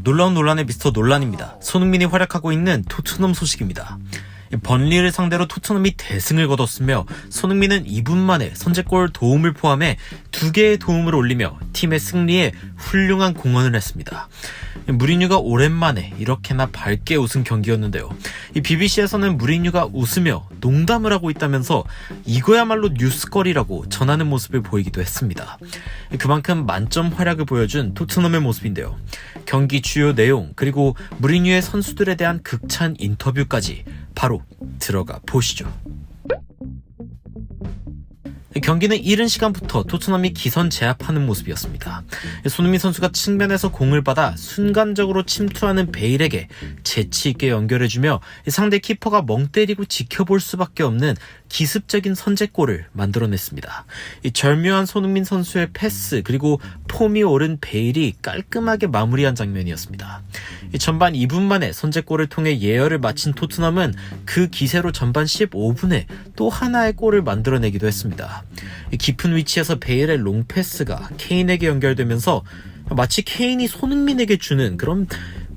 놀라운 논란의 미스터 논란입니다. 손흥민이 활약하고 있는 토트넘 소식입니다. 번리를 상대로 토트넘이 대승을 거뒀으며 손흥민은 2분 만에 선제골 도움을 포함해 2개의 도움을 올리며 팀의 승리에 훌륭한 공헌을 했습니다. 무리뉴가 오랜만에 이렇게나 밝게 웃은 경기였는데요. 이 BBC에서는 무리뉴가 웃으며 농담을 하고 있다면서 이거야말로 뉴스거리라고 전하는 모습을 보이기도 했습니다. 그만큼 만점 활약을 보여준 토트넘의 모습인데요. 경기 주요 내용 그리고 무리뉴의 선수들에 대한 극찬 인터뷰까지 바로 들어가 보시죠. 경기는 이른 시간부터 토트넘이 기선 제압하는 모습이었습니다. 손흥민 선수가 측면에서 공을 받아 순간적으로 침투하는 베일에게 재치있게 연결해주며 상대 키퍼가 멍 때리고 지켜볼 수밖에 없는 기습적인 선제골을 만들어냈습니다. 이 절묘한 손흥민 선수의 패스 그리고 폼이 오른 베일이 깔끔하게 마무리한 장면이었습니다. 전반 2분 만에 선제골을 통해 예열을 마친 토트넘은 그 기세로 전반 15분에 또 하나의 골을 만들어내기도 했습니다. 깊은 위치에서 베일의 롱패스가 케인에게 연결되면서 마치 케인이 손흥민에게 주는 그런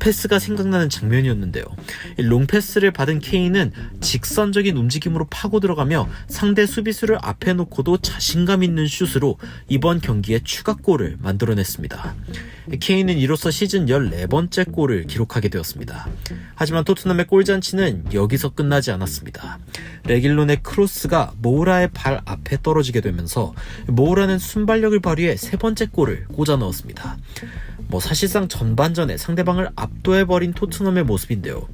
패스가 생각나는 장면이었는데요. 롱패스를 받은 케인은 직선적인 움직임으로 파고 들어가며 상대 수비수를 앞에 놓고도 자신감 있는 슛으로 이번 경기에 추가골을 만들어냈습니다. 케인은 이로써 시즌 14번째 골을 기록하게 되었습니다. 하지만 토트넘의 골잔치는 여기서 끝나지 않았습니다. 레길론의 크로스가 모우라의 발 앞에 떨어지게 되면서 모우라는 순발력을 발휘해 3번째 골을 꽂아 넣었습니다. 사실상 전반전에 상대방을 압도해버린 토트넘의 모습인데요.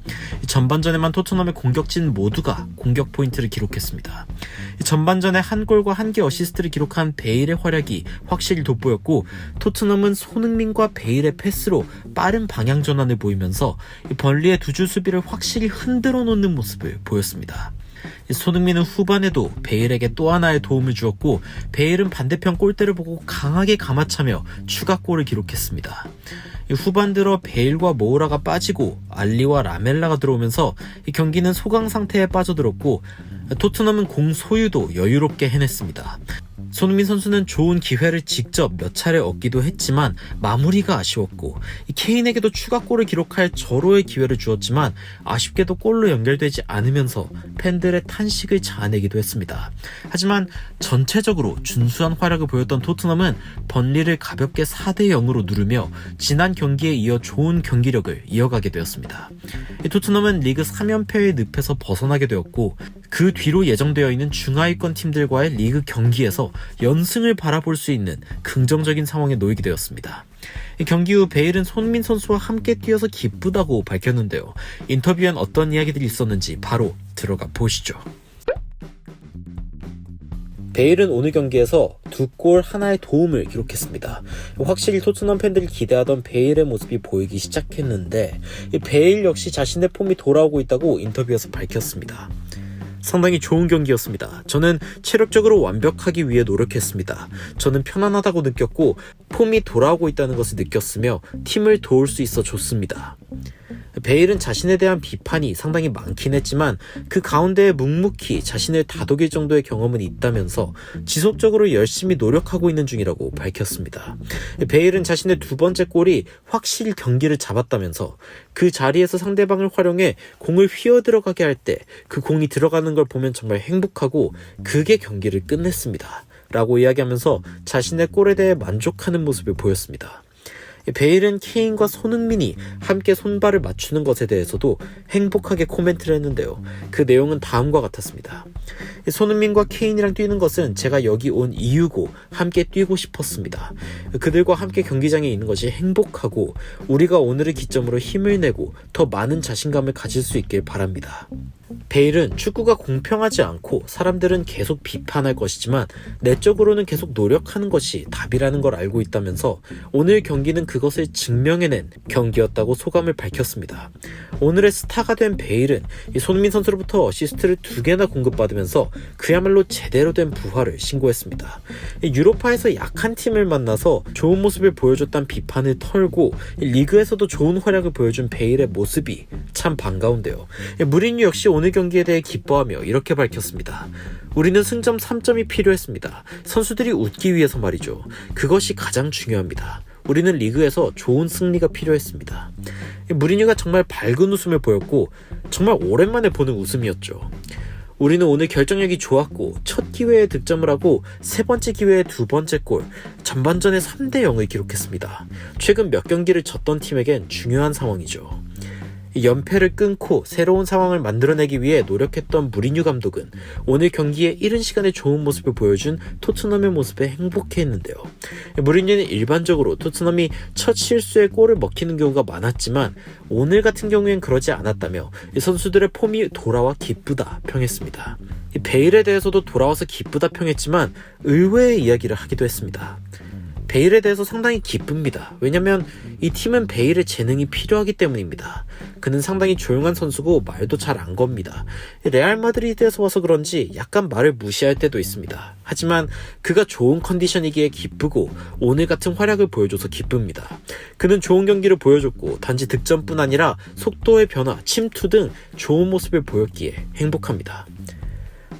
전반전에만 토트넘의 공격진 모두가 공격 포인트를 기록했습니다. 전반전에 한 골과 1개 어시스트를 기록한 베일의 활약이 확실히 돋보였고 토트넘은 손흥민과 베일의 패스로 빠른 방향 전환을 보이면서 번리의 두 줄 수비를 확실히 흔들어 놓는 모습을 보였습니다. 손흥민은 후반에도 베일에게 또 하나의 도움을 주었고 베일은 반대편 골대를 보고 강하게 감아차며 추가골을 기록했습니다. 후반 들어 베일과 모우라가 빠지고 알리와 라멜라가 들어오면서 이 경기는 소강 상태에 빠져들었고 토트넘은 공 소유도 여유롭게 해냈습니다. 손흥민 선수는 좋은 기회를 직접 몇 차례 얻기도 했지만 마무리가 아쉬웠고 케인에게도 추가골을 기록할 절호의 기회를 주었지만 아쉽게도 골로 연결되지 않으면서 팬들의 탄식을 자아내기도 했습니다. 하지만 전체적으로 준수한 활약을 보였던 토트넘은 번리를 가볍게 4대0으로 누르며 지난 경기에 이어 좋은 경기력을 이어가게 되었습니다. 토트넘은 리그 3연패의 늪에서 벗어나게 되었고 그 뒤로 예정되어 있는 중하위권 팀들과의 리그 경기에서 연승을 바라볼 수 있는 긍정적인 상황에 놓이게 되었습니다. 경기 후 베일은 손흥민 선수와 함께 뛰어서 기쁘다고 밝혔는데요. 인터뷰엔 어떤 이야기들이 있었는지 바로 들어가 보시죠. 베일은 오늘 경기에서 2골 하나의 도움을 기록했습니다. 확실히 토트넘 팬들이 기대하던 베일의 모습이 보이기 시작했는데 베일 역시 자신의 폼이 돌아오고 있다고 인터뷰에서 밝혔습니다. 상당히 좋은 경기였습니다. 저는 체력적으로 완벽하기 위해 노력했습니다. 저는 편안하다고 느꼈고 폼이 돌아오고 있다는 것을 느꼈으며 팀을 도울 수 있어 좋습니다. 베일은 자신에 대한 비판이 상당히 많긴 했지만 그 가운데에 묵묵히 자신을 다독일 정도의 경험은 있다면서 지속적으로 열심히 노력하고 있는 중이라고 밝혔습니다. 베일은 자신의 2번째 골이 확실히 경기를 잡았다면서 그 자리에서 상대방을 활용해 공을 휘어 들어가게 할 때 그 공이 들어가는 걸 보면 정말 행복하고 그게 경기를 끝냈습니다. 라고 이야기하면서 자신의 골에 대해 만족하는 모습을 보였습니다. 베일은 케인과 손흥민이 함께 손발을 맞추는 것에 대해서도 행복하게 코멘트를 했는데요. 그 내용은 다음과 같았습니다. 손흥민과 케인이랑 뛰는 것은 제가 여기 온 이유고 함께 뛰고 싶었습니다. 그들과 함께 경기장에 있는 것이 행복하고 우리가 오늘을 기점으로 힘을 내고 더 많은 자신감을 가질 수 있길 바랍니다. 베일은 축구가 공평하지 않고 사람들은 계속 비판할 것이지만 내적으로는 계속 노력하는 것이 답이라는 걸 알고 있다면서 오늘 경기는 그것을 증명해낸 경기였다고 소감을 밝혔습니다. 오늘의 스타가 된 베일은 손흥민 선수로부터 어시스트를 2개나 공급받으면서 그야말로 제대로 된 부활을 신고했습니다. 유로파에서 약한 팀을 만나서 좋은 모습을 보여줬다는 비판을 털고 리그에서도 좋은 활약을 보여준 베일의 모습이 참 반가운데요. 무리뉴 역시 오늘 경기에 대해 기뻐하며 이렇게 밝혔습니다. 우리는 승점 3점이 필요했습니다. 선수들이 웃기 위해서 말이죠. 그것이 가장 중요합니다. 우리는 리그에서 좋은 승리가 필요했습니다. 무리뉴가 정말 밝은 웃음을 보였고 정말 오랜만에 보는 웃음이었죠. 우리는 오늘 결정력이 좋았고 첫 기회에 득점을 하고 세 번째 기회에 두 번째 골, 전반전에 3대 0을 기록했습니다. 최근 몇 경기를 졌던 팀에겐 중요한 상황이죠. 연패를 끊고 새로운 상황을 만들어내기 위해 노력했던 무리뉴 감독은 오늘 경기에 이른 시간에 좋은 모습을 보여준 토트넘의 모습에 행복해했는데요. 무리뉴는 일반적으로 토트넘이 첫 실수에 골을 먹히는 경우가 많았지만 오늘 같은 경우엔 그러지 않았다며 선수들의 폼이 돌아와 기쁘다 평했습니다. 베일에 대해서도 돌아와서 기쁘다 평했지만 의외의 이야기를 하기도 했습니다. 베일에 대해서 상당히 기쁩니다. 왜냐면 이 팀은 베일의 재능이 필요하기 때문입니다. 그는 상당히 조용한 선수고 말도 잘 안 겁니다. 레알 마드리드에서 와서 그런지 약간 말을 무시할 때도 있습니다. 하지만 그가 좋은 컨디션이기에 기쁘고 오늘 같은 활약을 보여줘서 기쁩니다. 그는 좋은 경기를 보여줬고 단지 득점뿐 아니라 속도의 변화, 침투 등 좋은 모습을 보였기에 행복합니다.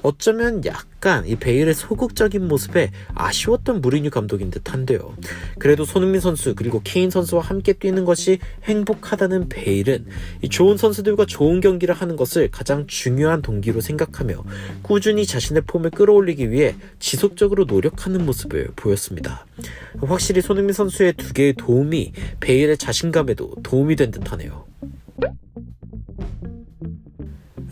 어쩌면 약간 이 베일의 소극적인 모습에 아쉬웠던 무리뉴 감독인 듯한데요. 그래도 손흥민 선수 그리고 케인 선수와 함께 뛰는 것이 행복하다는 베일은 이 좋은 선수들과 좋은 경기를 하는 것을 가장 중요한 동기로 생각하며 꾸준히 자신의 폼을 끌어올리기 위해 지속적으로 노력하는 모습을 보였습니다. 확실히 손흥민 선수의 두 개의 도움이 베일의 자신감에도 도움이 된 듯하네요.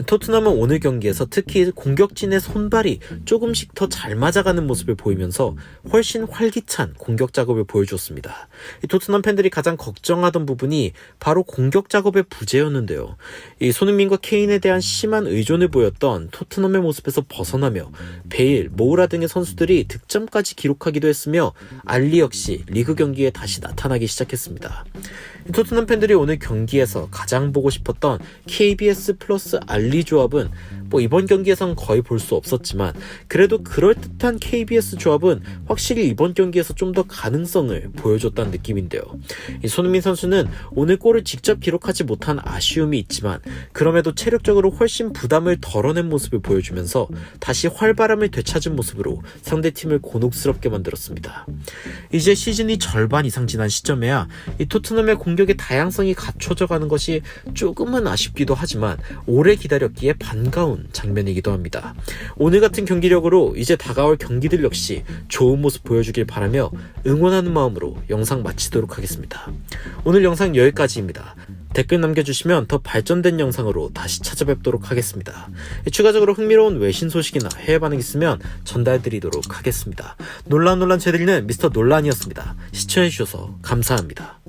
토트넘은 오늘 경기에서 특히 공격진의 손발이 조금씩 더 잘 맞아가는 모습을 보이면서 훨씬 활기찬 공격 작업을 보여줬습니다. 토트넘 팬들이 가장 걱정하던 부분이 바로 공격 작업의 부재였는데요. 이 손흥민과 케인에 대한 심한 의존을 보였던 토트넘의 모습에서 벗어나며 베일, 모우라 등의 선수들이 득점까지 기록하기도 했으며 알리 역시 리그 경기에 다시 나타나기 시작했습니다. 토트넘 팬들이 오늘 경기에서 가장 보고 싶었던 KBS 플러스 알리 조합은 이번 경기에선 거의 볼 수 없었지만 그래도 그럴듯한 KBS 조합은 확실히 이번 경기에서 좀 더 가능성을 보여줬다는 느낌인데요. 이 손흥민 선수는 오늘 골을 직접 기록하지 못한 아쉬움이 있지만 그럼에도 체력적으로 훨씬 부담을 덜어낸 모습을 보여주면서 다시 활발함을 되찾은 모습으로 상대팀을 곤혹스럽게 만들었습니다. 이제 시즌이 절반 이상 지난 시점에야 이 토트넘의 공격의 다양성이 갖춰져 가는 것이 조금은 아쉽기도 하지만 오래 기다렸기에 반가운 장면이기도 합니다. 오늘 같은 경기력으로 이제 다가올 경기들 역시 좋은 모습 보여주길 바라며 응원하는 마음으로 영상 마치도록 하겠습니다. 오늘 영상 여기까지입니다. 댓글 남겨주시면 더 발전된 영상으로 다시 찾아뵙도록 하겠습니다. 추가적으로 흥미로운 외신 소식이나 해외 반응 있으면 전달드리도록 하겠습니다. 논란 제들리는 미스터 논란이었습니다. 시청해주셔서 감사합니다.